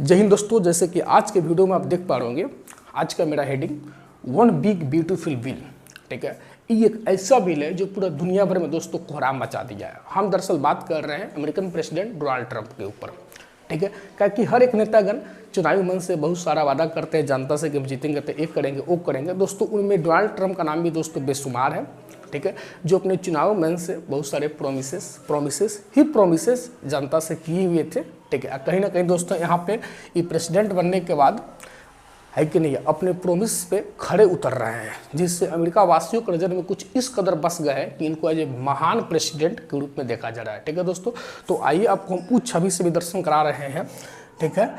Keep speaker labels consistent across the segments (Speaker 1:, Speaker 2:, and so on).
Speaker 1: जय हिंद दोस्तों, जैसे कि आज के वीडियो में आप देख पा रहे होंगे, आज का मेरा heading one big beautiful bill. ठीक है, ये एक ऐसा बिल है जो पूरा दुनिया भर में दोस्तों कोहराम मचा दिया है। हम दरअसल बात कर रहे हैं अमेरिकन प्रेसिडेंट डोनाल्ड ट्रंप के ऊपर। ठीक है, क्योंकि हर एक नेतागण चुनावी मन से बहुत सारा वादा करते हैं जनता से कि हम जीतेंगे तो एक करेंगे वो करेंगे। दोस्तों उनमें डोनाल्ड ट्रंप का नाम भी दोस्तों बेशुमार है। ठीक है, जो अपने चुनाव मन से बहुत सारे प्रोमिसेस जनता से किए हुए थे। ठीक है, कहीं ना कहीं दोस्तों यहाँ पे ये प्रेसिडेंट बनने के बाद है कि नहीं अपने प्रोमिस पे खड़े उतर रहे हैं, जिससे अमेरिका वासियों की नज़र में कुछ इस कदर बस गए हैं कि इनको एज ए महान प्रेसिडेंट के रूप में देखा जा रहा है। ठीक है दोस्तों, तो आइए आपको हम उस छवि से भी दर्शन करा रहे हैं। ठीक है,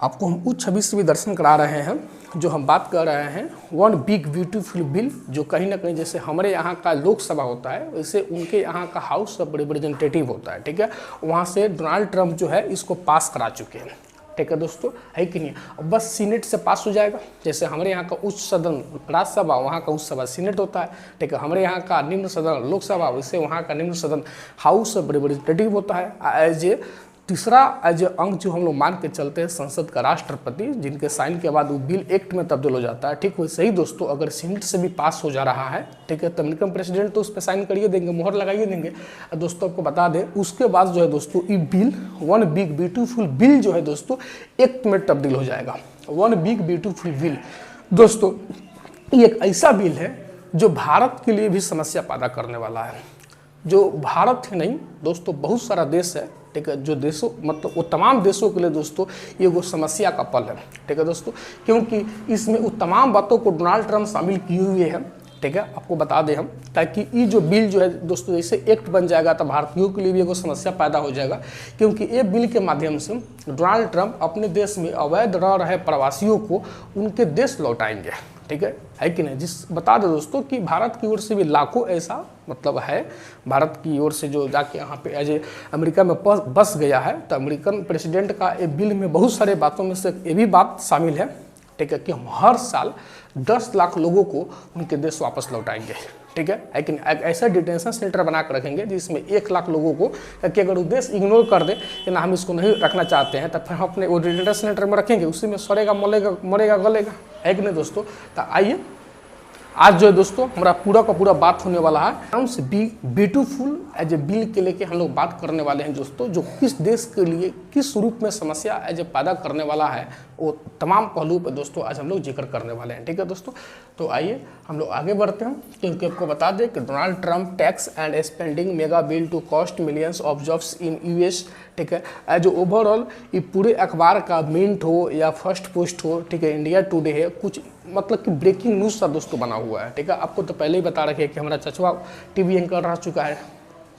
Speaker 1: आपको हम उस छवि से भी दर्शन करा रहे हैं जो हम बात कर रहे हैं वन बिग ब्यूटीफुल बिल, जो कहीं ना कहीं जैसे हमारे यहाँ का लोकसभा होता है वैसे उनके यहाँ का हाउस ऑफ रिप्रेजेंटेटिव होता है। ठीक है, वहाँ से डोनाल्ड ट्रंप जो है इसको पास करा चुके हैं। ठीक है दोस्तों, है कि नहीं, अब बस सीनेट से पास हो जाएगा। जैसे हमारे यहाँ का उच्च सदन राज्यसभा, वहाँ का उच्च सभा सीनेट होता है। ठीक है, हमारे यहाँ का निम्न सदन लोकसभा, वैसे वहाँ का निम्न सदन हाउस ऑफ रिप्रेजेंटेटिव होता है। एज ए तीसरा एज ए अंग जो हम लोग मान के चलते हैं संसद का राष्ट्रपति, जिनके साइन के बाद वो बिल एक्ट में तब्दील हो जाता है। ठीक वैसे ही दोस्तों अगर सीनेट से भी पास हो जा रहा है, ठीक है, तो अमेरिकन प्रेसिडेंट तो उस पर साइन करिए देंगे, मोहर लगाइए देंगे। दोस्तों आपको बता दें उसके बाद जो है दोस्तों ये bill one big beautiful bill जो है दोस्तों एक्ट में तब्दील हो जाएगा। वन बिग ब्यूटीफुल बिल दोस्तों ये एक ऐसा बिल है जो भारत के लिए भी समस्या पैदा करने वाला है। जो भारत ही नहीं दोस्तों बहुत सारा देश है, ठीक है, जो देशों मतलब वो तमाम देशों के लिए दोस्तों ये वो समस्या का पल है। ठीक है दोस्तों, क्योंकि इसमें वो तमाम बातों को डोनाल्ड ट्रंप शामिल किए हुए हैं। ठीक है, आपको बता दें हम, ताकि ये जो बिल जो है दोस्तों जैसे एक्ट बन जाएगा तो भारतीयों के लिए भी एगो समस्या पैदा हो जाएगा, क्योंकि ये बिल के माध्यम से डोनाल्ड ट्रंप अपने देश में अवैध रह रहे प्रवासियों को उनके देश लौटाएंगे। ठीक है कि नहीं, जिस बता दें दोस्तों कि भारत की ओर से भी लाखों ऐसा मतलब है, भारत की ओर से जो जाके यहाँ पे एज ए अमेरिका में बस गया है। तो अमेरिकन प्रेसिडेंट का ये बिल में बहुत सारे बातों में से ये भी बात शामिल है। ठीक है, कि हम हर साल 10 लाख लोगों को उनके देश वापस लौटाएंगे। ठीक है, लेकिन ऐसा डिटेंशन सेंटर बना कर रखेंगे जिसमें 1 लाख लोगों को, कि अगर वो देश इग्नोर कर दे कि ना हम इसको नहीं रखना चाहते हैं, तो फिर हम अपने वो डिटेंशन सेंटर में रखेंगे, उसी में सड़ेगा मरेगा गलेगा, है कि नहीं दोस्तों। तो आइए आज जो है दोस्तों हमारा पूरा का पूरा बात होने वाला है ब्यूटीफुल एज ए बिल के लेके हम लोग बात करने वाले हैं दोस्तों, जो किस देश के लिए किस रूप में समस्या एज ए पैदा करने वाला है, वो तमाम पहलू पर दोस्तों आज हम लोग जिक्र करने वाले हैं। ठीक है दोस्तों, तो आइए हम लोग आगे बढ़ते हैं, क्योंकि आपको बता दें कि Donald Trump tax and spending mega bill to cost millions of jobs in US. ठीक है, एज ओवरऑल ये पूरे अखबार का मिंट हो या फर्स्ट पोस्ट हो, ठीक है, इंडिया टुडे है, कुछ मतलब कि ब्रेकिंग न्यूज़ सा दोस्तों बना हुआ है। ठीक है, आपको तो पहले ही बता रखे कि हमारा चचवा टीवी एंकर रह चुका है।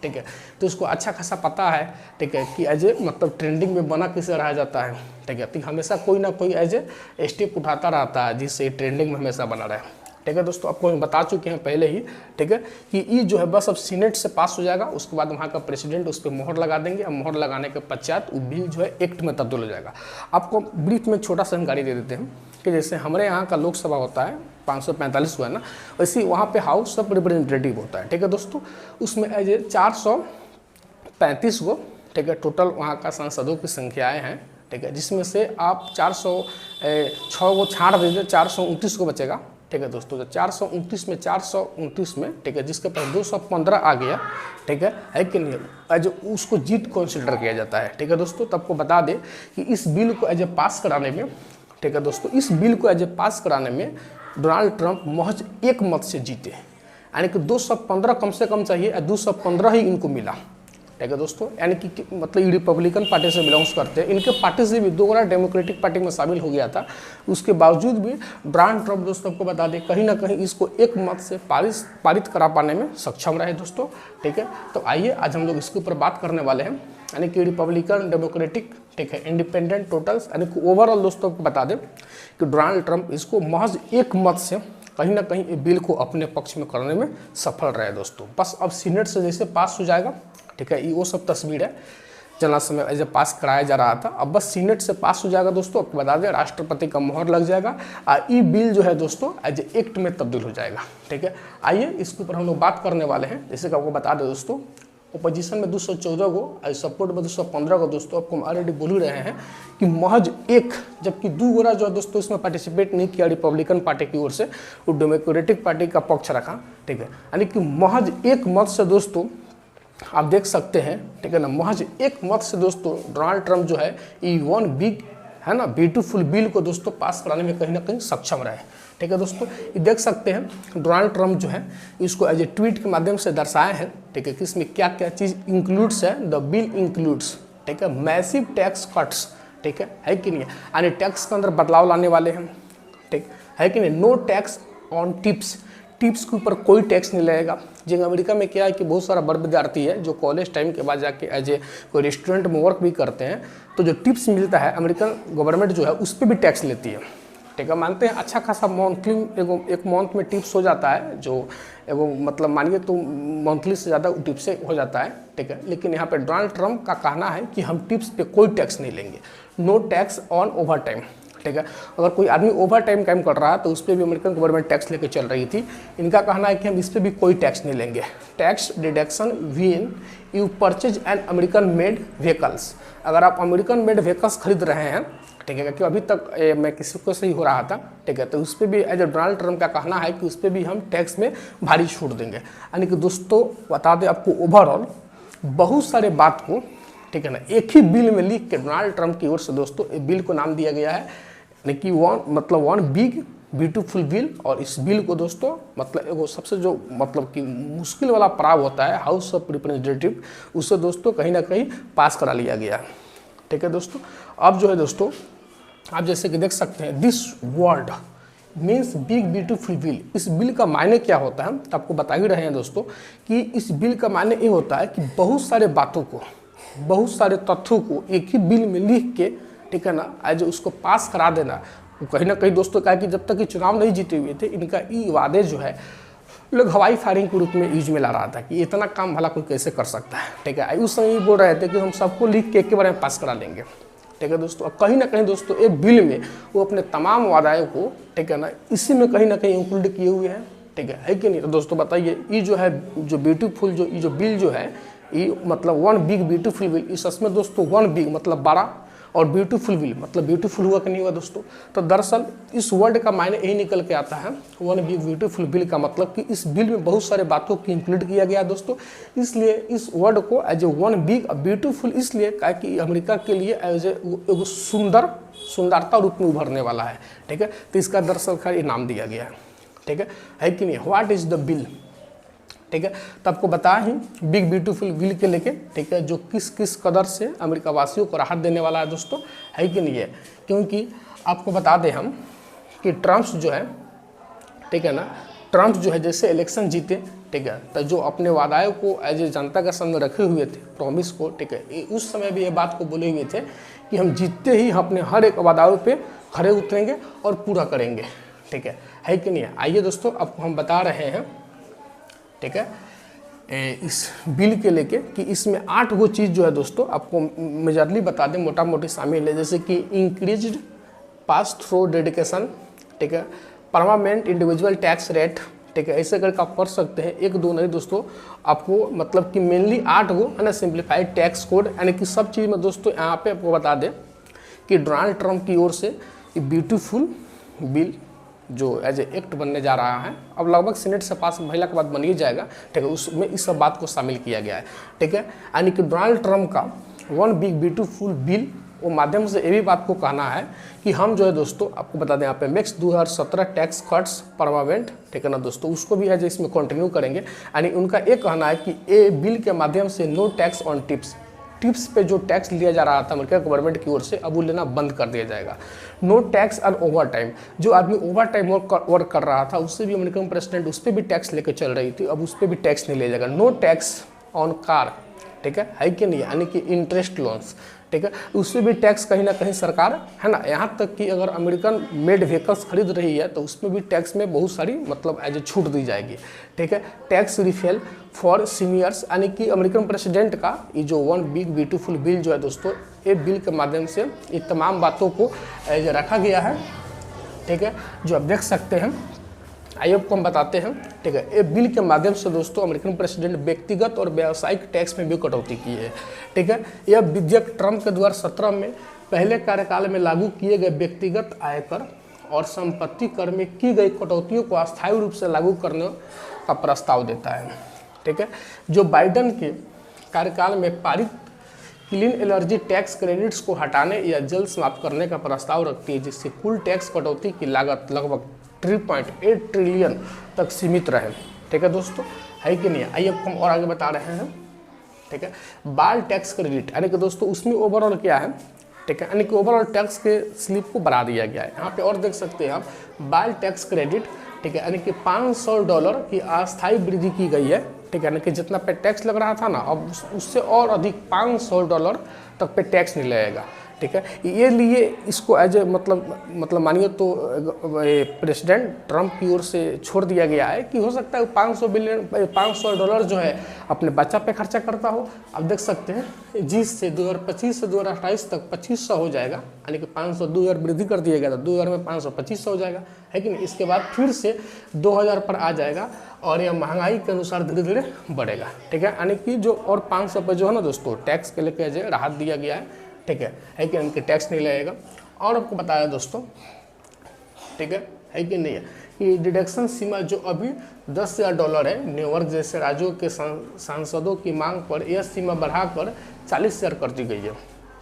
Speaker 1: ठीक है, तो उसको अच्छा खासा पता है, ठीक है, कि एज ए मतलब ट्रेंडिंग में बना किसे रहा जाता है। ठीक है, तो हमेशा कोई ना कोई एज ए स्टेप उठाता रहता है जिससे ट्रेंडिंग में हमेशा बना रहे। ठीक है दोस्तों, आपको हम बता चुके हैं पहले ही, ठीक है, कि ये जो है बस अब सीनेट से पास हो जाएगा, उसके बाद वहाँ का प्रेसिडेंट उस पर मोहर लगा देंगे, और मोहर लगाने के पश्चात वो बिल जो है एक्ट में तब्दील हो जाएगा। आपको ब्रीफ में छोटा सा जानकारी दे देते हैं कि जैसे हमारे यहाँ का लोकसभा होता है 545 को है ना, वैसे ही वहाँ पे हाउस ऑफ रिप्रेजेंटेटिव होता है। ठीक है दोस्तों, उसमें एज ए 435 को, ठीक है, टोटल वहाँ का सांसदों की संख्याएँ हैं। ठीक है, जिसमें से आप 406 को छाड़ दीजिए, 429 को बचेगा। ठीक है दोस्तों, तो 429 में ठीक है, जिसके पास 215 आ गया, ठीक है कि नहीं, एज उसको जीत कंसिडर किया जाता है। ठीक है दोस्तों, तब को बता दें कि इस बिल को एज ए पास कराने में, ठीक है दोस्तों, इस बिल को एज ए पास कराने में डोनाल्ड ट्रंप महज एक मत से जीते, यानी कि 215 कम से कम चाहिए, 215 ही इनको मिला। ठीक है दोस्तों, यानी कि मतलब ये रिपब्लिकन पार्टी से बिलोंग्स करते हैं, इनके पार्टी से भी 2 बार डेमोक्रेटिक पार्टी में शामिल हो गया था। उसके बावजूद भी डोनाल्ड ट्रंप दोस्तों को बता दें कहीं ना कहीं इसको एक मत से पारित करा पाने में सक्षम रहे दोस्तों। ठीक है, तो आइए आज हम लोग इसके ऊपर बात करने वाले हैं, यानी कि रिपब्लिकन डेमोक्रेटिक, ठीक है, इंडिपेंडेंट टोटल्स, यानी कि ओवरऑल दोस्तों को बता दें कि डोनाल्ड ट्रंप इसको महज एक मत से कहीं ना कहीं ये बिल को अपने पक्ष में करने में सफल रहे दोस्तों। बस अब सीनेट से जैसे पास हो जाएगा, ठीक है, ये वो सब तस्वीर है जना समय एज ए पास कराया जा रहा था, अब बस सीनेट से पास हो जाएगा दोस्तों। आपको बता दें राष्ट्रपति का मोहर लग जाएगा और ये बिल जो है दोस्तों एज ए एक्ट में तब्दील हो जाएगा। ठीक है, आइए इसके ऊपर हम लोग बात करने वाले हैं। जैसे कि आपको बता दें दोस्तों अपोजिशन में 214 को और सपोर्ट में 215 को दोस्तों आपको हम ऑलरेडी बोल ही रहे हैं कि महज एक, जबकि 2 गोरा जो है दोस्तों इसमें पार्टिसिपेट नहीं किया रिपब्लिकन पार्टी की ओर से, वो डेमोक्रेटिक पार्टी का पक्ष रखा, ठीक है। यानी कि महज एक मत से दोस्तों आप देख सकते हैं, ठीक है ना, महज एक मत से दोस्तों डोनाल्ड ट्रंप जो है ये वन बिग है ना ब्यूटीफुल बिल को दोस्तों पास कराने में कहीं ना कहीं सक्षम रहे, ठीक है दोस्तों। ये देख सकते हैं डोनाल्ड ट्रंप जो है इसको एज ए ट्वीट के माध्यम से दर्शाए हैं, ठीक है, कि इसमें क्या क्या चीज़ इंक्लूड्स है। द बिल इंक्लूड्स, ठीक है, मैसिव टैक्स कट्स, ठीक है कि नहीं, यानी टैक्स के अंदर बदलाव लाने वाले हैं, ठीक है कि नहीं। No tax on tips, tips के ऊपर कोई टैक्स नहीं लगेगा। जी अमेरिका में क्या है कि बहुत सारा बड़ विद्यार्थी है जो कॉलेज टाइम के बाद जाके एज ए कोई रेस्टोरेंट में वर्क भी करते हैं, तो जो टिप्स मिलता है अमेरिकन गवर्नमेंट जो है उस पर भी टैक्स लेती है, ठीक है। मानते हैं अच्छा खासा मंथली एक मंथ में टिप्स हो जाता है, जो एगो मतलब मानिए तो मंथली से ज़्यादा टिप्स से हो जाता है, ठीक है। लेकिन यहाँ पे डोनाल्ड ट्रंप का कहना है कि हम टिप्स पे कोई टैक्स नहीं लेंगे, no tax on over time, ठीक है। अगर कोई आदमी ओवर टाइम काम कर रहा है तो उस पर भी अमेरिकन गवर्नमेंट टैक्स लेके चल रही थी। इनका कहना है कि हम इस पर भी कोई टैक्स नहीं लेंगे। Tax deduction when you purchase an American made vehicles, अगर आप अमेरिकन मेड व्हीकल्स खरीद रहे हैं, ठीक है, क्योंकि अभी तक मैं किसी को से ही हो रहा था, ठीक है, तो उस पर भी एज ए डोनाल्ड ट्रंप का कहना है कि उस पर भी हम टैक्स में भारी छूट देंगे। यानी कि दोस्तों बता दें आपको ओवरऑल बहुत सारे बात को, ठीक है ना, एक ही बिल में लिख के डोनाल्ड ट्रंप की ओर से दोस्तों इस बिल को नाम दिया गया है, यानी कि वन बिग ब्यूटीफुल बिल। और इस बिल को दोस्तों मतलब एगो सबसे जो मतलब कि मुश्किल वाला पड़ाव होता है हाउस ऑफ रिप्रेजेंटेटिव, उससे दोस्तों कहीं ना कहीं पास करा लिया गया, ठीक है दोस्तों। अब जो है दोस्तों आप जैसे कि देख सकते हैं this word means big beautiful bill. इस बिल का मायने क्या होता है तो आपको बता ही रहे हैं दोस्तों कि इस बिल का मायने ये होता है कि बहुत सारे बातों को, बहुत सारे तथ्यों को एक ही बिल में लिख के, ठीक है ना, आज उसको पास करा देना। कहीं ना कहीं दोस्तों कहा कि जब तक ये चुनाव नहीं जीते हुए थे इनका ये वादे जो है लोग हवाई फायरिंग के रूप में यूज में ला रहा था कि इतना काम भला कोई कैसे कर सकता है, ठीक है। उस समय ये बोल रहे थे कि हम सबको लिख के एक के बारे में पास करा लेंगे, ठीक है दोस्तों। और कहीं ना कहीं दोस्तों एक बिल में वो अपने तमाम वादाओं को, ठीक है ना, इसी में कहीं ना कहीं इंक्लूड किए हुए हैं, ठीक है कि नहीं। तो दोस्तों बताइए ये जो है जो ब्यूटीफुल जो ये जो बिल जो है ये मतलब वन बिग ब्यूटीफुल बिल, इस इसमें दोस्तों वन बिग मतलब 12 और ब्यूटीफुल बिल मतलब ब्यूटीफुल हुआ कि नहीं हुआ दोस्तों। तो दरअसल इस वर्ड का मायने यही निकल के आता है वन बिग ब्यूटीफुल बिल का मतलब कि इस बिल में बहुत सारे बातों को इंक्लूड किया गया दोस्तों। इसलिए इस वर्ड को as a one big beautiful इसलिए कहा कि अमेरिका के लिए एज ए सुंदरता रूप में उभरने वाला है, ठीक है। तो इसका दरअसल खैर नाम दिया गया है, ठीक है कि नहीं। व्हाट इज द बिल, ठीक है। तो आपको बताया ही बिग ब्यूटीफुल बिल के लेके, ठीक है, जो किस किस कदर से अमेरिका वासियों को राहत देने वाला है दोस्तों, है कि नहीं है। क्योंकि आपको बता दें हम कि ट्रंप जो है, ठीक है ना, ट्रंप जो है जैसे इलेक्शन जीते, ठीक है, तो जो अपने वादाओं को एज ए जनता के सामने रखे हुए थे प्रॉमिस को, ठीक है, उस समय भी ये बात को बोले हुए थे कि हम जीतते ही अपने हर एक वादाओं पे खड़े उतरेंगे और पूरा करेंगे, ठीक है कि नहीं। आइए दोस्तों आपको हम बता रहे हैं, ठीक है, इस बिल के लेके कि इसमें 8 गो चीज़ जो है दोस्तों आपको मेजरली बता दें, मोटा मोटी शामिल है। जैसे कि इंक्रीज्ड पास थ्रू डेडिकेशन, ठीक है, परमानेंट इंडिविजुअल टैक्स रेट, ठीक है, ऐसे करके आप कर सकते हैं। 1 2 नहीं दोस्तों, आपको मतलब कि मेनली 8 गो है ना सिंप्लीफाइड टैक्स कोड, यानी कि सब चीज़ में दोस्तों यहाँ पे आपको बता दें कि डोनाल्ड ट्रंप की ओर से ये ब्यूटीफुल बिल जो एज ए एक्ट बनने जा रहा है, अब लगभग सीनेट से पास महिला के बाद बन ही जाएगा, ठीक है, उसमें इस सब बात को शामिल किया गया है, ठीक है। यानी कि डोनाल्ड ट्रंप का वन बिग ब्यूटीफुल बिल वो माध्यम से ये भी बात को कहना है कि हम जो है दोस्तों आपको बता दें यहाँ पे मैक्स 2017 टैक्स कट्स परमानेंट, ठीक है ना दोस्तों, उसको भी एज इसमें कंटिन्यू करेंगे। यानी उनका एक कहना है कि ये बिल के माध्यम से नो टैक्स ऑन टिप्स पे जो टैक्स लिया जा रहा था अमेरिका गवर्नमेंट की ओर से अब वो लेना बंद कर दिया जाएगा। No tax on over time, जो आदमी ओवर टाइम वर्क कर रहा था उससे भी अमेरिकन प्रेसिडेंट उस पर भी टैक्स लेकर चल रही थी, अब उस पर भी टैक्स नहीं लिया जाएगा। नो टैक्स ऑन कार, ठीक है कि नहीं, यानी कि इंटरेस्ट लोन्स, ठीक है, उस पर भी टैक्स कहीं ना कहीं सरकार है ना, यहाँ तक कि अगर अमेरिकन मेड व्हीकल्स खरीद रही है तो उसमें भी टैक्स में बहुत सारी मतलब एज ए छूट दी जाएगी, ठीक है। टैक्स रिफेल फॉर सीनियर्स, यानी कि अमेरिकन प्रेसिडेंट का ये जो वन बिग ब्यूटीफुल बिल जो है दोस्तों, ये बिल के माध्यम से ये तमाम बातों को एज रखा गया है, ठीक है, जो आप देख सकते हैं आइए आपको हम बताते हैं, ठीक है। ये बिल के माध्यम से दोस्तों अमेरिकन प्रेसिडेंट व्यक्तिगत और व्यावसायिक टैक्स में भी कटौती की है, ठीक है। यह विधेयक ट्रंप के 2017 में पहले कार्यकाल में लागू किए गए व्यक्तिगत आयकर और संपत्ति कर में की गई कटौतियों को अस्थायी रूप से लागू करने का प्रस्ताव देता है, ठीक है। जो बाइडन के कार्यकाल में पारित क्लीन एनर्जी टैक्स क्रेडिट्स को हटाने या जल्द समाप्त करने का प्रस्ताव रखती है, जिससे कुल टैक्स कटौती की लागत लगभग 3.8 ट्रिलियन तक सीमित रहे, ठीक है दोस्तों, है कि नहीं। आइए हम और आगे बता रहे हैं, ठीक है। बाल टैक्स क्रेडिट यानी कि दोस्तों उसमें ओवरऑल क्या है, ठीक है, यानी कि ओवरऑल टैक्स के स्लिप को बढ़ा दिया गया है। यहाँ पे और देख सकते हैं आप बाल टैक्स क्रेडिट, ठीक है, यानी कि $500 की अस्थायी वृद्धि की गई है, ठीक है, यानी कि जितना पे टैक्स लग रहा था ना, अब उससे और अधिक $500 तक पे टैक्स नहीं लगेगा, ठीक है। ये लिए इसको एज ए मतलब मानिए तो प्रेसिडेंट ट्रंप की ओर से छोड़ दिया गया है कि हो सकता है $500 जो है अपने बच्चा पे खर्चा करता हो। अब देख सकते हैं जिससे 2025 से 2028 तक 2500 हो जाएगा, यानी कि 500 2000 वृद्धि कर दिया गया था, 2000 में 500 2500 हो जाएगा, है कि नहीं। इसके बाद फिर से 2000 पर आ जाएगा और यह महंगाई के अनुसार धीरे धीरे बढ़ेगा, ठीक है, यानी कि जो और 500 पर जो है ना दोस्तों टैक्स के लेके जो राहत दिया गया है, ठीक है कि इनके टैक्स नहीं लगेगा। और आपको बताया दोस्तों, ठीक है कि नहीं है कि डिडक्शन सीमा जो अभी $10,000 है, न्यूयॉर्क जैसे राज्यों के सांसदों की मांग पर यह सीमा बढ़ाकर 40,000 कर दी गई है,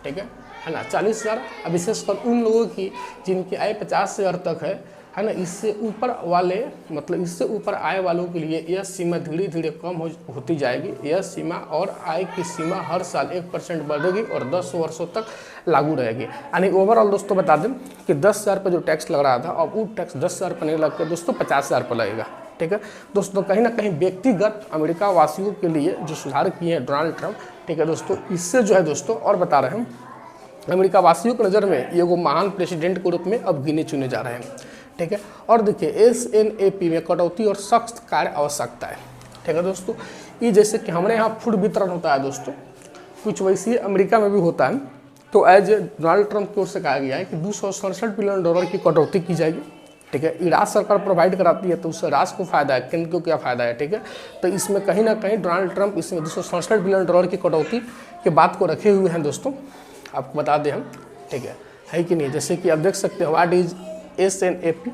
Speaker 1: ठीक है ना, 40,000। अब विशेषकर उन लोगों की जिनकी आय 50,000 तक है ना, इससे ऊपर वाले मतलब इससे ऊपर आय वालों के लिए यह सीमा धीरे धीरे कम होती जाएगी। यह सीमा और आय की सीमा हर साल 1% बढ़ेगी और 10 वर्षों तक लागू रहेगी। यानी ओवरऑल दोस्तों बता दें कि 10,000 पर जो टैक्स लग रहा था अब वो टैक्स 10,000 पर नहीं लग कर दोस्तों 50,000 पर लगेगा, ठीक है दोस्तों। कहीं ना कहीं व्यक्तिगत अमेरिका वासियों के लिए जो सुधार किए हैं डोनाल्ड ट्रंप, ठीक है दोस्तों, इससे जो है दोस्तों और बता रहे हैं अमेरिका वासियों की नज़र में ये वो महान प्रेसिडेंट के रूप में अब गिने चुने जा रहे हैं, ठीक है। और देखिए SNAP में कटौती और सख्त कार्य आवश्यकता है, ठीक है दोस्तों। ये जैसे कि हमारे यहाँ फूड वितरण होता है दोस्तों, कुछ वैसे ही अमेरिका में भी होता है। तो एज डोनाल्ड ट्रंप की ओर से कहा गया है कि $267 बिलियन की कटौती की जाएगी, ठीक है। ये राज्य सरकार प्रोवाइड कराती है तो उससे राज्य को फायदा है, केंद्र को क्या फायदा है, ठीक है। तो इसमें कहीं ना कहीं डोनाल्ड ट्रंप इसमें $267 बिलियन की कटौती के बात को रखे हुए हैं दोस्तों, आपको बता दें हम, ठीक है कि नहीं। जैसे कि आप देख सकते हो व्हाट इज SNAP,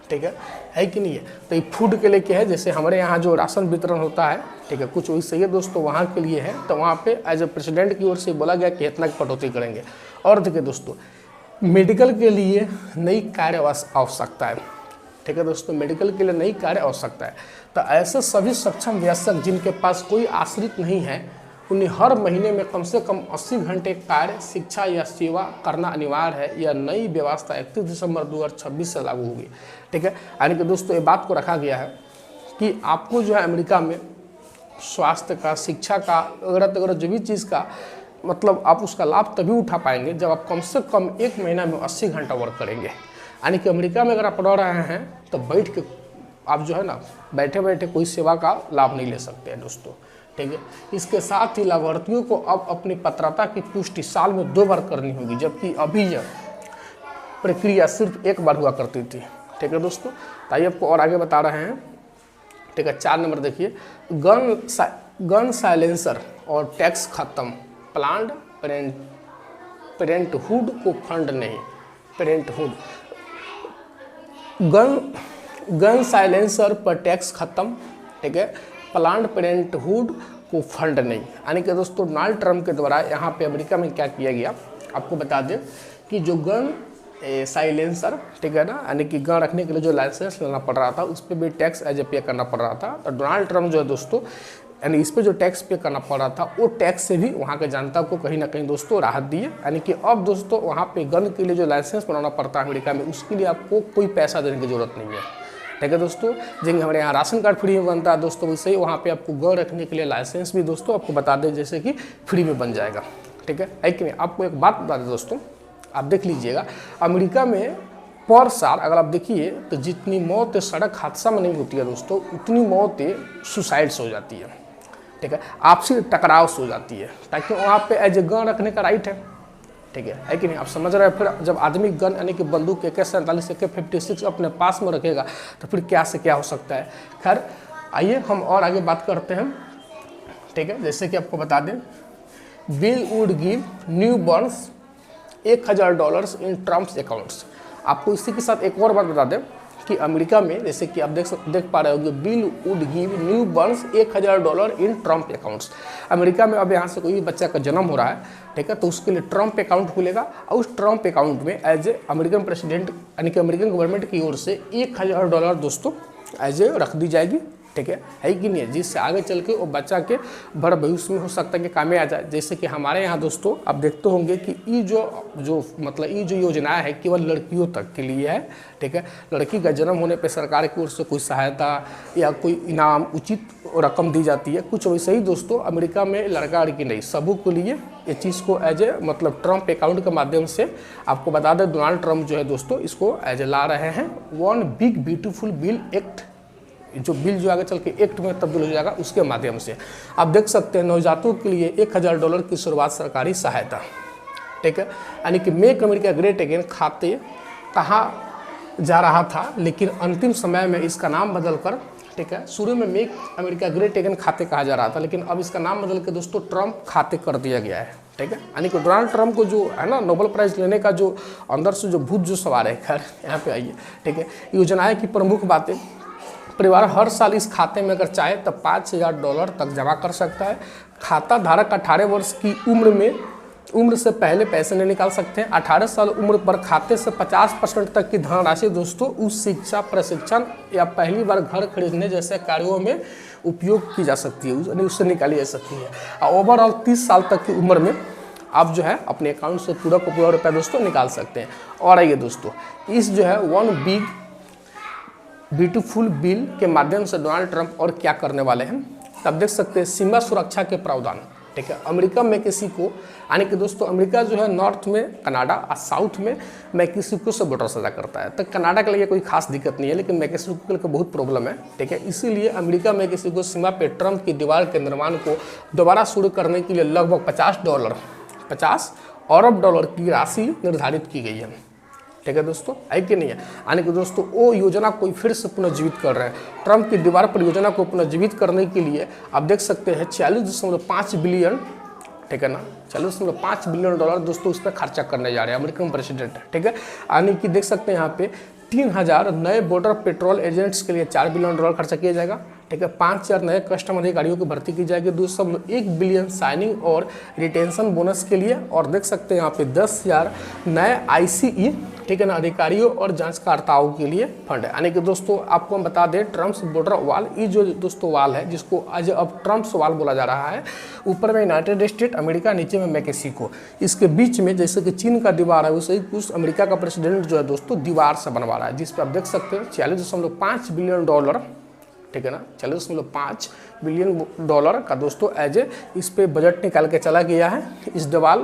Speaker 1: ठीक है कि नहीं है। तो ये फूड के लिए क्या है, जैसे हमारे यहाँ जो राशन वितरण होता है, ठीक है, कुछ वैसे ही दोस्तों वहाँ के लिए है। तो वहाँ पे एज ए प्रेसिडेंट की ओर से बोला गया कि इतना की कटौती करेंगे। और देखिए दोस्तों मेडिकल के लिए नई कार्य आवश्यकता है, ठीक है दोस्तों, मेडिकल के लिए नई कार्य आवश्यकता है। तो ऐसे सभी सक्षम वयस्क जिनके पास कोई आश्रित नहीं है उन्हें हर महीने में कम से कम 80 घंटे कार्य शिक्षा या सेवा करना अनिवार्य है। यह नई व्यवस्था 31 दिसंबर 2026 से लागू होगी, ठीक है। यानी कि दोस्तों ये बात को रखा गया है कि आपको जो है अमेरिका में स्वास्थ्य का, शिक्षा का, वगैरह जो भी चीज़ का मतलब आप उसका लाभ तभी उठा पाएंगे जब आप कम से कम 1 महीना में 80 घंटा वर्क करेंगे। यानी कि अमेरिका में अगर आप पढ़ रहे हैं तो बैठ के आप जो है ना बैठे बैठे कोई सेवा का लाभ नहीं ले सकते हैं दोस्तों, ठीक है। इसके साथ ही लाभार्थियों को अब अपनी पात्रता की पुष्टि साल में 2 बार करनी होगी, जबकि अभी यह प्रक्रिया सिर्फ 1 बार हुआ करती थी, ठीक है दोस्तों। ताइए आपको और आगे बता रहे हैं, ठीक है। 4 नंबर देखिए, गन साइलेंसर और टैक्स खत्म, प्लान्ड पेरेंटहुड को फंड नहीं, पेरेंटहुड गन साइलेंसर पर टैक्स खत्म, ठीक है, प्लान्ड पेरेंटहुड को फंड नहीं। यानी कि दोस्तों डोनाल्ड ट्रंप के द्वारा यहाँ पे अमेरिका में क्या किया गया आपको बता दें कि जो गन साइलेंसर, ठीक है ना, यानी कि गन रखने के लिए जो लाइसेंस लेना पड़ रहा था उस पर भी टैक्स एज ए पे करना पड़ रहा था। तो डोनाल्ड ट्रंप जो है दोस्तों यानी इस पर जो टैक्स पे करना पड़ रहा था वो टैक्स से भी वहाँ के जनता को कहीं ना कहीं दोस्तों राहत दी है। यानी कि अब दोस्तों वहाँ पे गन के लिए जो लाइसेंस बनाना पड़ता है अमेरिका में उसके लिए आपको कोई पैसा देने की ज़रूरत नहीं है, ठीक है दोस्तों। जिनके हमारे यहाँ राशन कार्ड फ्री में बनता है दोस्तों, वैसे ही वहाँ पे आपको गन रखने के लिए लाइसेंस भी दोस्तों आपको बता दें जैसे कि फ्री में बन जाएगा, ठीक है कि नहीं। आपको एक बात बता दें दोस्तों, आप देख लीजिएगा अमेरिका में पर साल अगर आप देखिए तो जितनी मौतें सड़क हादसा में नहीं होती है दोस्तों उतनी मौतें सुसाइड्स हो जाती है, ठीक है, आपसी टकराव से हो जाती है, ताकि वहाँ पे एज ए गन रखने का राइट है, ठीक है कि नहीं। आप समझ रहे हैं। फिर जब आदमी गन यानी कि बंदूक AK-47 AK-56 अपने पास में रखेगा तो फिर क्या से क्या हो सकता है। खैर आइए हम और आगे बात करते हैं, ठीक है। जैसे कि आपको बता दें, bill would give new borns $1,000 in Trump's accounts. आपको इसी के साथ एक और बात बता दें कि अमेरिका में जैसे कि आप देख पा रहे होंगे, bill would give new borns $1,000 in Trump accounts. America में अब यहाँ से कोई भी बच्चा का जन्म हो रहा है, ठीक है, तो उसके लिए ट्रम्प अकाउंट खुलेगा और उस ट्रम्प अकाउंट में एज ए अमेरिकन प्रेसिडेंट यानी कि अमेरिकन गवर्नमेंट की ओर से $1,000 दोस्तों एज ए रख दी जाएगी, ठीक है कि नहीं है, जिससे आगे चल के वो बच्चा के बड़ भविष्य में हो सकता है कि काम में आ जाए। जैसे कि हमारे यहाँ दोस्तों आप देखते होंगे कि ये जो योजनाएं है केवल लड़कियों तक के लिए है, ठीक है। लड़की का जन्म होने पे सरकार की ओर से कोई सहायता या कोई इनाम उचित रकम दी जाती है, कुछ वैसे ही दोस्तों अमेरिका में लड़का लड़की नहीं सबों के लिए ये चीज़ को एज ए मतलब ट्रम्प अकाउंट के माध्यम से आपको बता दें, डोनाल्ड ट्रम्प जो है दोस्तों इसको एज ए ला रहे हैं one big beautiful bill act, जो बिल जो आगे चल के एक्ट में तब्दील हो जाएगा उसके माध्यम से। आप देख सकते हैं नवजातों के लिए $1,000 की शुरुआत सरकारी सहायता, ठीक है, यानी कि मेक अमेरिका ग्रेट अगेन खाते कहा जा रहा था, लेकिन अंतिम समय में इसका नाम बदलकर, ठीक है, शुरू में मेक अमेरिका ग्रेट अगेन खाते कहा जा रहा था, लेकिन अब इसका नाम बदल के दोस्तों ट्रम्प खाते कर दिया गया है, ठीक है। यानी कि डोनाल्ड ट्रम्प को जो है ना नोबेल प्राइज़ लेने का जो अंदर से जो भूत जो सवार है। खैर यहाँ पे आइए, ठीक है। योजनाएं की प्रमुख बातें, परिवार हर साल इस खाते में अगर चाहे तब $5,000 तक जमा कर सकता है। खाता धारक 18 वर्ष की उम्र से पहले पैसे नहीं निकाल सकते हैं। 18 साल उम्र पर खाते से 50% तक की धनराशि दोस्तों उस शिक्षा, प्रशिक्षण या पहली बार घर खरीदने जैसे कार्यों में उपयोग की जा सकती है, उससे निकाली जा सकती है। और ओवरऑल 30 साल तक की उम्र में आप जो है अपने अकाउंट से पूरा का पूरा रुपया दोस्तों निकाल सकते हैं। और आइए दोस्तों, इस जो है वन बिग ब्यूटीफुल बिल के माध्यम से डोनाल्ड ट्रंप और क्या करने वाले हैं तब देख सकते हैं। सीमा सुरक्षा के प्रावधान, ठीक है। अमेरिका मैक्सिको यानी कि दोस्तों अमेरिका जो है नॉर्थ में कनाडा और साउथ में मैक्सिको से बॉर्डर साझा करता है, तो कनाडा के लिए कोई खास दिक्कत नहीं है, लेकिन मैक्सिको के लिए बहुत प्रॉब्लम है, ठीक है। इसीलिए अमेरिका मैक्सिको सीमा पे ट्रंप की दीवार के निर्माण को दोबारा शुरू करने के लिए लगभग $50 अरब की राशि निर्धारित की गई है, ठीक है दोस्तों, है कि नहीं है। यानी कि दोस्तों वो योजना को फिर से पुनर्जीवित कर रहे हैं। ट्रंप की दीवार पर योजना को पुनर्जीवित करने के लिए आप देख सकते हैं 46.5 बिलियन, ठीक है ना, $46.5 बिलियन दोस्तों उस पर खर्चा करने जा रहे हैं अमेरिकन प्रेसिडेंट, ठीक है। यानी कि देख सकते हैं यहाँ पे 3,000 नए बॉर्डर पेट्रोल एजेंट्स के लिए $4 बिलियन खर्चा किया जाएगा, ठीक है। 5,000 नए कस्टम अधिकारियों की भर्ती की जाएगी, 2.1 बिलियन साइनिंग और रिटेंशन बोनस के लिए, और देख सकते हैं यहाँ पे 10,000 नए ICE, ठीक है ना, अधिकारियों और जांचकर्ताओं के लिए फंड है। यानी कि दोस्तों आपको हम बता दें ट्रम्प्स बॉर्डर वाल, ये जो दोस्तों वाल है जिसको आज अब ट्रम्प्स वाल बोला जा रहा है, ऊपर में यूनाइटेड स्टेट अमेरिका, नीचे में मैक्सिको, इसके बीच में जैसे कि चीन का दीवार है वैसे ही कुछ अमेरिका का प्रेसिडेंट जो है दोस्तों दीवार से बनवा रहा है, जिस पर आप देख सकते हैं $46.5 बिलियन, ठीक है ना, $46.5 बिलियन का दोस्तों एज ए इस पे बजट निकाल के चला गया है इस दीवार,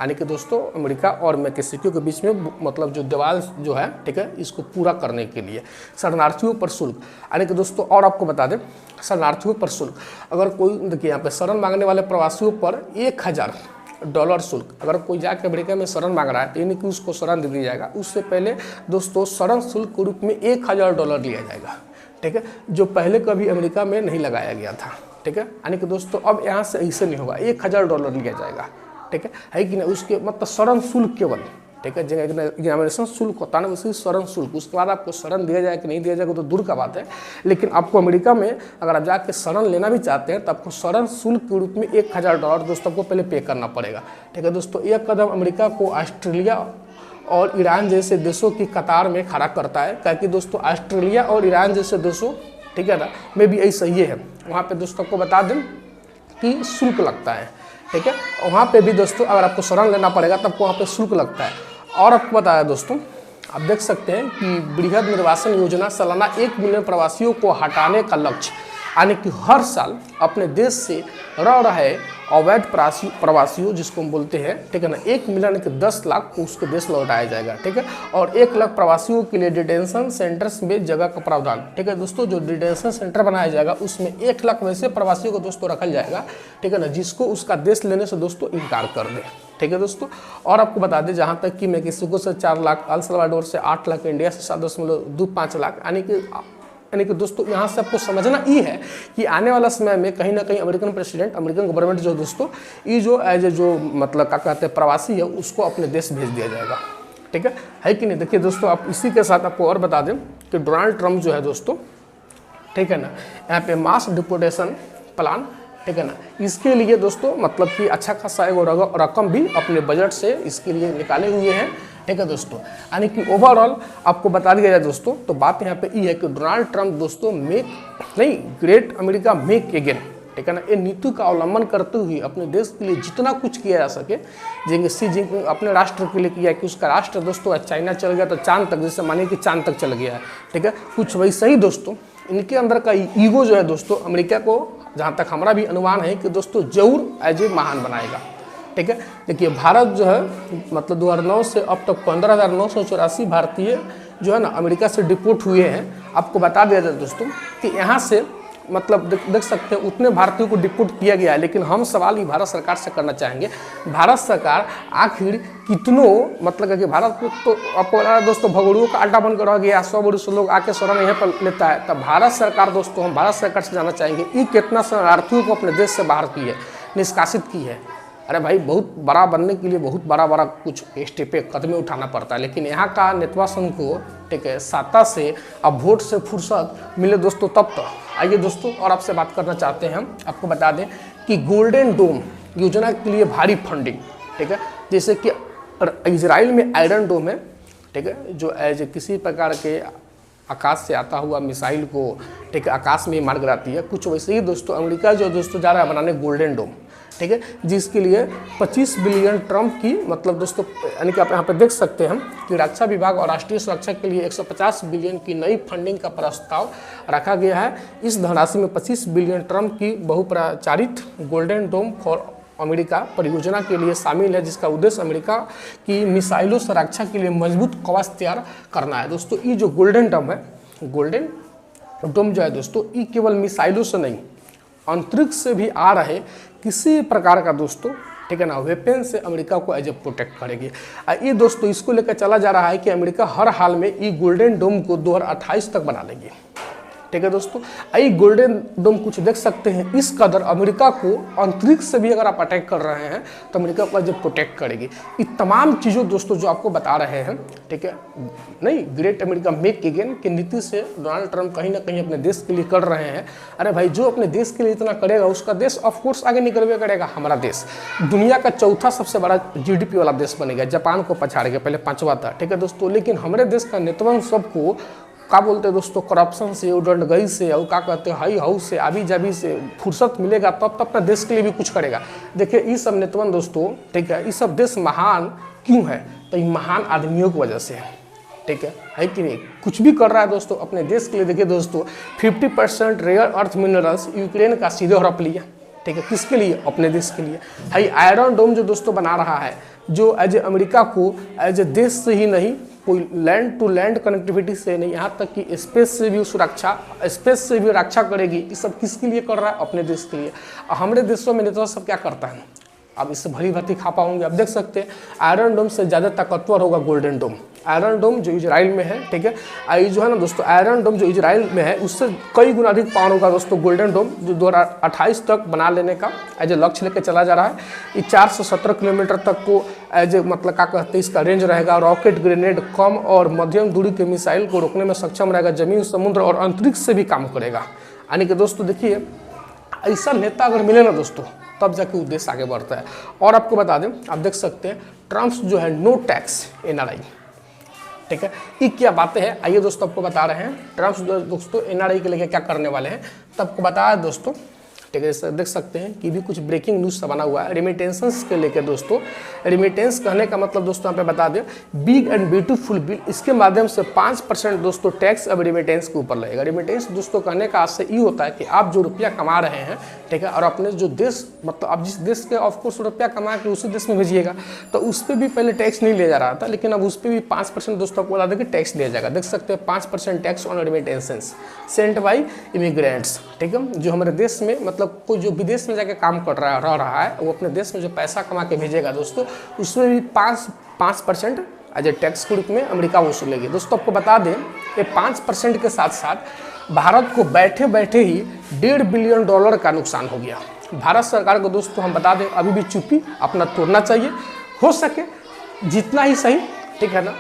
Speaker 1: यानी कि दोस्तों अमेरिका और मैक्सिको के बीच में मतलब जो दीवार जो है, ठीक है, इसको पूरा करने के लिए। शरणार्थियों पर शुल्क, यानी कि दोस्तों और आपको बता दें शरणार्थियों पर शुल्क, अगर कोई देखिए यहाँ पे शरण मांगने वाले प्रवासियों पर $1,000 शुल्क, अगर कोई जाके अमेरिका में शरण मांग रहा है तो यानी कि उसको शरण दे दिया जाएगा, उससे पहले दोस्तों शरण शुल्क के रूप में $1,000 लिया जाएगा, ठीक है, जो पहले कभी अमेरिका में नहीं लगाया गया था, ठीक है। यानी कि दोस्तों अब यहाँ से ऐसे नहीं होगा, $1,000 लिया जाएगा, ठीक है कि नहीं। उसके मतलब शरण शुल्क केवल, ठीक है, एग्जामिनेशन शुल्क होता है ना उसी शरण शुल्क, उसके बाद आपको शरण दिया जाए कि नहीं दिया जाएगा तो दूर का बात है, लेकिन आपको अमेरिका में अगर आप जाके शरण लेना भी चाहते हैं तो आपको शरण शुल्क के रूप में $1,000 दोस्तों को पहले पे करना पड़ेगा, ठीक है दोस्तों। यह कदम अमेरिका को ऑस्ट्रेलिया और ईरान जैसे देशों की कतार में खड़ा करता है, क्योंकि दोस्तों ऑस्ट्रेलिया और ईरान जैसे देशों, ठीक है ना, में भी ऐसा ही है, वहाँ पे दोस्तों को बता दें कि शुल्क लगता है, ठीक है। वहाँ पे भी दोस्तों अगर आपको शरण लेना पड़ेगा तब वहाँ पे शुल्क लगता है। और आपको बताया दोस्तों आप देख सकते हैं कि बृहद निर्वासन योजना सालाना 1 मिलियन प्रवासियों को हटाने का लक्ष्य, यानी कि हर साल अपने देश से रह रहे अवैध प्रवासियों जिसको हम बोलते हैं, ठीक है ना, 1 मिलियन के 10 लाख को उसके देश लौटाया जाएगा, ठीक है। और 1 लाख प्रवासियों के लिए डिटेंशन सेंटर्स में जगह का प्रावधान, ठीक है दोस्तों। जो डिटेंशन सेंटर बनाया जाएगा उसमें 1 लाख वैसे प्रवासियों को दोस्तों रखा जाएगा, ठीक है ना, जिसको उसका देश लेने से दोस्तों इनकार कर दे। ठीक है दोस्तों। और आपको बता दें जहाँ तक कि मेक्सिको से 4 लाख, अल सल्वाडोर से 8 लाख, इंडिया से 7.25 लाख, यानी कि दोस्तों यहाँ से आपको समझना ये है कि आने वाला समय में कहीं ना कहीं अमेरिकन प्रेसिडेंट, अमेरिकन गवर्नमेंट जो दोस्तों ये जो एज ए जो मतलब क्या कहते हैं प्रवासी है उसको अपने देश भेज दिया जाएगा, ठीक है कि नहीं। देखिए दोस्तों, आप इसी के साथ आपको और बता दें कि डोनाल्ड ट्रंप जो है दोस्तों, ठीक है ना, यहाँ पे मास डिपोर्टेशन प्लान, ठीक है ना, इसके लिए दोस्तों मतलब कि अच्छा खासा एक रकम भी अपने बजट से इसके लिए निकाले हुए हैं, ठीक है दोस्तों। यानी कि ओवरऑल आपको बता दिया जाए दोस्तों, तो बात यहाँ पे ये है कि डोनाल्ड ट्रंप दोस्तों ग्रेट अमेरिका मेक अगेन, ठीक है ना, ये नीति का अवलंबन करते हुए अपने देश के लिए जितना कुछ किया जा सके, जैसे सी जिनपिंग अपने राष्ट्र के लिए किया कि उसका राष्ट्र दोस्तों चाइना चल गया तो चांद तक, जैसे मानिए कि चांद तक चल गया है, ठीक है, कुछ वैसे ही दोस्तों इनके अंदर का ईगो जो है दोस्तों अमेरिका को, जहाँ तक हमारा भी अनुमान है कि दोस्तों जरूर एज ए महान बनाएगा, ठीक है। देखिए भारत जो है मतलब 2009 से अब तक 15,984 भारतीय जो है ना अमेरिका से डिपोर्ट हुए हैं। आपको बता दिया जाए दोस्तों कि यहाँ से मतलब देख सकते हैं उतने भारतीयों को डिपोर्ट किया गया है, लेकिन हम सवाल ही भारत सरकार से करना चाहेंगे, भारत सरकार आखिर कितनों मतलब कि भारत में तो आपको बता दोस्तों भगोड़ियों का अड्डा बनकर रह गया, 100 बड़े से लोग आके शरण यहाँ पर लेता है, तब भारत सरकार दोस्तों, हम भारत सरकार से जानना चाहेंगे ये कितना शरणार्थियों को अपने देश से बाहर की है, निष्कासित की है। अरे भाई बहुत बड़ा बनने के लिए बहुत बड़ा कुछ स्टेपे कदमें उठाना पड़ता है, लेकिन यहाँ का नेतवा संघ को, ठीक है, सत्ता से अब वोट से फुर्सत मिले दोस्तों तब तो। आइए दोस्तों और आपसे बात करना चाहते हैं हम, आपको बता दें कि गोल्डन डोम योजना के लिए भारी फंडिंग, ठीक है, जैसे कि इजराइल में आयरन डोम है, ठीक है, जो एज किसी प्रकार के आकाश से आता हुआ मिसाइल को, ठीक है, आकाश में मार गिराती है, कुछ वैसे ही दोस्तों अमेरिका जो दोस्तों जा रहा है बनाने गोल्डन डोम, ठीक है, जिसके लिए 25 बिलियन ट्रम्प की मतलब दोस्तों, यानी कि आप यहाँ पे देख सकते हैं कि रक्षा विभाग और राष्ट्रीय सुरक्षा के लिए 150 बिलियन की नई फंडिंग का प्रस्ताव रखा गया है। इस धनराशि में 25 बिलियन ट्रम्प की बहुप्रचारित गोल्डन डोम फॉर अमेरिका परियोजना के लिए शामिल है, जिसका उद्देश्य अमेरिका की मिसाइलों से रक्षा के लिए मजबूत कवच तैयार करना है। दोस्तों ये जो गोल्डन डोम है, गोल्डन डोम जो है दोस्तों, ये केवल मिसाइलों से नहीं अंतरिक्ष से भी आ रहे किसी प्रकार का दोस्तों, ठीक है ना, वेपन से अमेरिका को एज ए प्रोटेक्ट करेगी। ये दोस्तों इसको लेकर चला जा रहा है कि अमेरिका हर हाल में ये गोल्डन डोम को 2028 तक बना लेगी, ठीक है दोस्तों। ये गोल्डन डोम कुछ देख सकते हैं, इस कदर अमेरिका को अंतरिक्ष से भी अगर आप अटैक कर रहे हैं तो अमेरिका को जब प्रोटेक्ट करेगी। ये तमाम चीज़ों दोस्तों जो आपको बता रहे हैं, ठीक है, ग्रेट अमेरिका मेक अगेन की नीति से डोनाल्ड ट्रंप कहीं ना कहीं अपने देश के लिए कर रहे हैं। अरे भाई जो अपने देश के लिए इतना करेगा उसका देश ऑफकोर्स आगे निकलवे करेगा। हमारा देश दुनिया का चौथा सबसे बड़ा GDP वाला देश बनेगा, जापान को पछाड़ के, पहले 5वां था, ठीक है दोस्तों। लेकिन हमारे देश का नेतृत्व सबको क्या बोलते हैं दोस्तों, करप्शन से, उड़नगई से, और क्या कहते हैं हाई हाउस से, आबी जाबी से फुर्सत मिलेगा तब तो अपना देश के लिए भी कुछ करेगा। देखिए ये सब नेतवन दोस्तों, ठीक है, ये सब देश महान क्यों है, तो ये महान आदमियों की वजह से है, ठीक है कि नहीं। कुछ भी कर रहा है दोस्तों अपने देश के लिए। देखिए दोस्तों 50% रेयर अर्थ मिनरल्स यूक्रेन का सीधे हड़प लिया, ठीक है, किसके लिए, अपने देश के लिए। हाई आयरन डोम जो दोस्तों बना रहा है, जो एज ए अमेरिका को एज ए देश से ही नहीं, कोई लैंड टू लैंड कनेक्टिविटी से नहीं, यहाँ तक कि स्पेस से भी सुरक्षा, स्पेस से भी रक्षा करेगी। ये सब किसके लिए कर रहा है, अपने देश के लिए। हमारे देशों में नेता सब क्या करता है, अब इससे भली भांति खा पाओगे। अब देख सकते हैं आयरन डोम से ज़्यादा ताकतवर होगा गोल्डन डोम। आयरन डोम जो इजराइल में है, ठीक है, ये जो है ना दोस्तों, आयरन डोम जो इजराइल में है उससे कई गुना अधिक पावर होगा दोस्तों गोल्डन डोम, जो 2028 तक बना लेने का एज ए लक्ष्य लेकर चला जा रहा है। ये 4 से 17 किलोमीटर तक को एज ए मतलब क्या कहते हैं इसका रेंज रहेगा। रॉकेट, ग्रेनेड, कम और मध्यम दूरी के मिसाइल को रोकने में सक्षम रहेगा। जमीन, समुद्र और अंतरिक्ष से भी काम करेगा। यानी कि दोस्तों देखिए ऐसा नेता अगर मिले ना दोस्तों, तब जाके उद्देश्य आगे बढ़ता है। और आपको बता दें, आप देख सकते हैं ट्रम्प जो है नो टैक्स NRI, ठीक है, ये क्या बातें हैं आइए दोस्तों आपको बता रहे हैं। ट्रम्प दोस्तों NRI के लिए क्या करने वाले हैं तब आपको बताया दोस्तों, ठीक है। देख सकते हैं कि भी कुछ ब्रेकिंग न्यूज़ बना हुआ है रेमिटेंसेस के लेकर दोस्तों। रेमिटेंस कहने का मतलब दोस्तों यहाँ पे बता दें बिग एंड ब्यूटीफुल बिल, इसके माध्यम से 5% दोस्तों टैक्स अब रेमिटेंस के ऊपर लगेगा। रेमिटेंस दोस्तों कहने का आशय ये होता है कि आप जो रुपया कमा रहे हैं, ठीक है, और अपने जो देश मतलब आप जिस देश के ऑफकोर्स रुपया कमा के उसी देश में भेजिएगा, तो उस पर भी पहले टैक्स नहीं लिया जा रहा था, लेकिन अब उस पर भी 5% दोस्तों आपको बता दें कि टैक्स लिया जाएगा। देख सकते हैं 5% tax on remittances Saint by immigrants, ठीक है, जो हमारे देश में मतलब मतलब कोई जो विदेश में जाके काम कर रह रहा है वो अपने देश में जो पैसा कमा के भेजेगा दोस्तों, उसमें भी 5% एज ए टैक्स के रूप में अमेरिका वसूलेगी। दोस्तों आपको बता दें ये 5% के साथ साथ भारत को बैठे बैठे ही $1.5 बिलियन का नुकसान हो गया। भारत सरकार को दोस्तों हम बता दें अभी भी चुप्पी अपना तोड़ना चाहिए, हो सके जितना ही सही, ठीक है ना,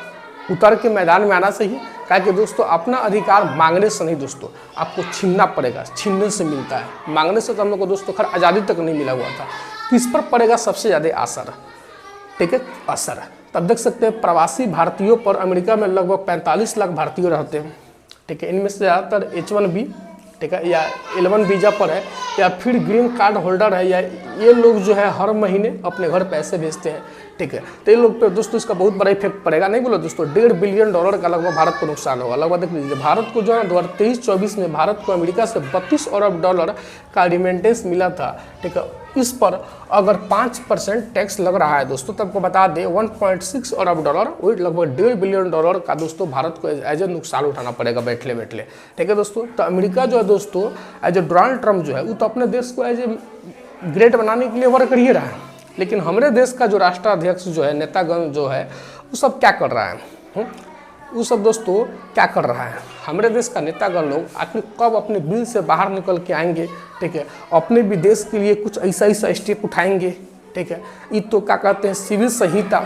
Speaker 1: उतर के मैदान में आना चाहिए। क्या कि दोस्तों अपना अधिकार मांगने से नहीं दोस्तों, आपको छीनना पड़ेगा, छीनने से मिलता है। मांगने से तो हम लोग को दोस्तों खैर आज़ादी तक नहीं मिला हुआ था। किस पर पड़ेगा सबसे ज़्यादा असर, ठीक है, असर। तब देख सकते हैं प्रवासी भारतीयों पर अमेरिका में लगभग 45 लाख भारतीय रहते हैं, ठीक है। इनमें से ज़्यादातर H1B, ठीक है, या L1 वीज़ा पर है, या फिर ग्रीन कार्ड होल्डर है, या ये लोग जो है हर महीने अपने घर पैसे भेजते हैं, ठीक है। तो ये लोग पे दोस्तों इसका बहुत बड़ा इफेक्ट पड़ेगा। नहीं बोलो दोस्तों, $1.5 बिलियन का लगभग भारत को नुकसान होगा। लगभग देख लीजिए भारत को जो है 2023-24 में भारत को अमेरिका से $32 अरब का रिमेंटेंस मिला था, ठीक है। इस पर अगर 5% टैक्स लग रहा है दोस्तों, तो आपको बता दें $1.6 अरब, वही लगभग $1.5 बिलियन का दोस्तों भारत को एज ए नुकसान उठाना पड़ेगा बैठले बैठले, ठीक है दोस्तों। तो अमेरिका जो है दोस्तों एज ए डोनाल्ड ट्रम्प जो है वो तो अपने देश को एज ए ग्रेट बनाने के लिए वर्क कर ही रहा है, लेकिन हमारे देश का जो राष्ट्राध्यक्ष जो है, नेतागण जो है, वो सब क्या कर रहा है, वो सब दोस्तों क्या कर रहा है। हमारे देश का नेतागण लोग आखिर कब अपने बिल से बाहर निकल के आएंगे, ठीक है, अपने भी देश के लिए कुछ ऐसा स्टेप उठाएंगे, ठीक है। ये तो क्या कहते हैं सिविल संहिता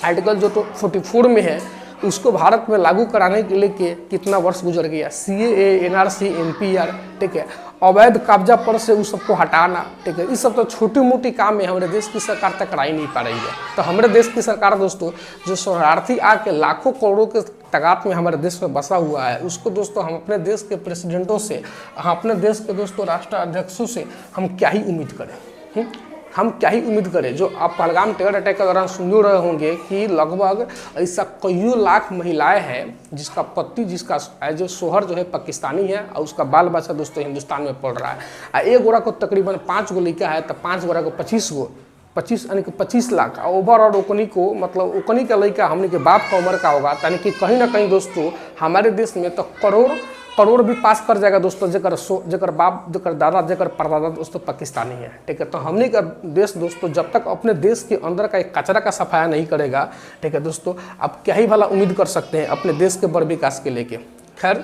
Speaker 1: आर्टिकल जो तो 44 में है, उसको भारत में लागू कराने के लिए कितना वर्ष गुजर गया। CAA, NRC, NPR, ठीक है, अवैध कब्जा पर से उस सबको हटाना, ठीक है, ये सब तो छोटी मोटी काम है, हमारे देश की सरकार तक करा ही नहीं पा रही है। तो हमारे देश की सरकार दोस्तों जो शरणार्थी आके लाखों करोड़ों के तादाद में हमारे देश में बसा हुआ है, उसको दोस्तों हम अपने देश के प्रेसिडेंटों से, हम अपने देश के दोस्तों राष्ट्राध्यक्षों से हम क्या ही उम्मीद करें, हम क्या ही उम्मीद करें। जो आप पहलगाम टेरर अटैक के दौरान सुन रहे होंगे कि लगभग ऐसा कईयों लाख महिलाएं हैं जिसका पति, जिसका एज ए शोहर जो है पाकिस्तानी है और उसका बाल बच्चा दोस्तों हिंदुस्तान में पढ़ रहा है। एक गोरा को तकरीबन 5 गो लड़का है, तो 5 गोरा को 25 यानी कि 25 लाख ओवरऑल ओकनी को, मतलब ओकनी का लड़का हमने के बाप का उम्र का होगा, यानी कि कहीं ना कहीं दोस्तों हमारे देश में तो करोड़ भी पास कर जाएगा दोस्तों, जेकर बाप, जेकर दादा, जेकर परदादा दोस्तों पाकिस्तानी है, ठीक है। तो हमने का देश दोस्तों जब तक अपने देश के अंदर का एक कचरा का सफाया नहीं करेगा, ठीक है दोस्तों, आप क्या ही भला उम्मीद कर सकते हैं अपने देश के बड़ विकास के लेके। खैर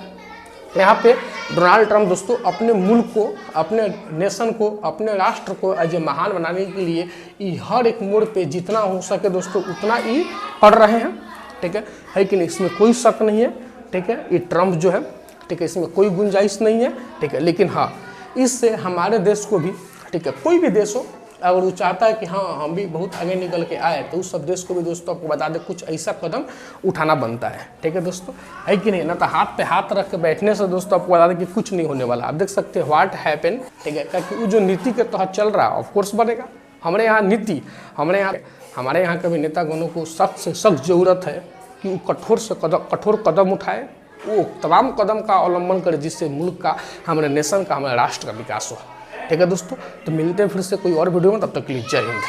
Speaker 1: यहाँ पे डोनाल्ड ट्रम्प दोस्तों अपने मुल्क को, अपने नेशन को, अपने राष्ट्र को एज ए महान बनाने के लिए हर एक मोड़ पे जितना हो सके दोस्तों उतना ही कर रहे हैं, ठीक है कि नहीं, इसमें कोई शक नहीं है, ठीक है। ये ट्रम्प जो है, ठीक है, इसमें कोई गुंजाइश नहीं है, ठीक है। लेकिन हाँ, इससे हमारे देश को भी, ठीक है, कोई भी देश हो अगर वो चाहता है कि हाँ हम भी बहुत आगे निकल के आए, तो उस सब देश को भी दोस्तों आपको बता दें कुछ ऐसा कदम उठाना बनता है, ठीक है दोस्तों, है कि नहीं। ना तो हाथ पे हाथ रख के बैठने से दोस्तों आपको बता दें कि कुछ नहीं होने वाला। आप देख सकते हैं व्हाट हैपन, ठीक है, क्योंकि वो जो नीति के तहत चल रहा है ऑफकोर्स बनेगा। हमारे यहाँ नीति, हमारे यहाँ के भी नेतागणों को सख्त से सख्त जरूरत है कि वो कठोर कदम उठाए, वो तमाम कदम का अवलंबन करे जिससे मुल्क का, हमारे नेशन का, हमारे राष्ट्र का विकास हो, ठीक है दोस्तों। तो मिलते हैं फिर से कोई और वीडियो में, तब तक के लिए जय हिंद।